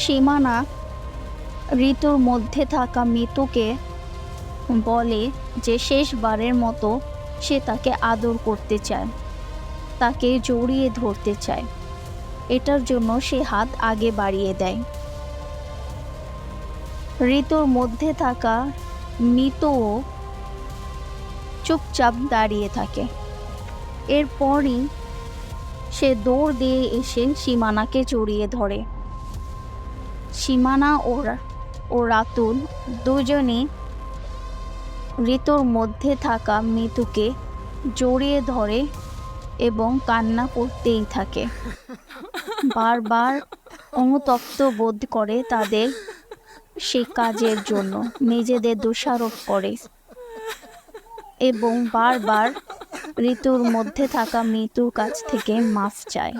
সীমানা ঋতুর মধ্যে থাকা মিতুকে বলে যে শেষবারের মতো সে তাকে আদর করতে চায়, তাকে জড়িয়ে ধরতে চায়। এটার জন্য সে হাত আগে বাড়িয়ে দেয়। ঋতুর মধ্যে থাকা মিতুও চুপচাপ দাঁড়িয়ে থাকে। এরপরই সে দৌড় দিয়ে এসে সীমানাকে জড়িয়ে ধরে। সীমানা ও রাতুল দুজনে ঋতুর মধ্যে থাকা মিতুকে জড়িয়ে ধরে এবং কান্না করতেই থাকে। বারবার অনুতপ্ত বোধ করে তাদের সে কাজের জন্য, নিজেদের দোষারোপ করে এবং বারবার ঋতুর মধ্যে থাকা মিতুর কাছ থেকে মাফ চায়।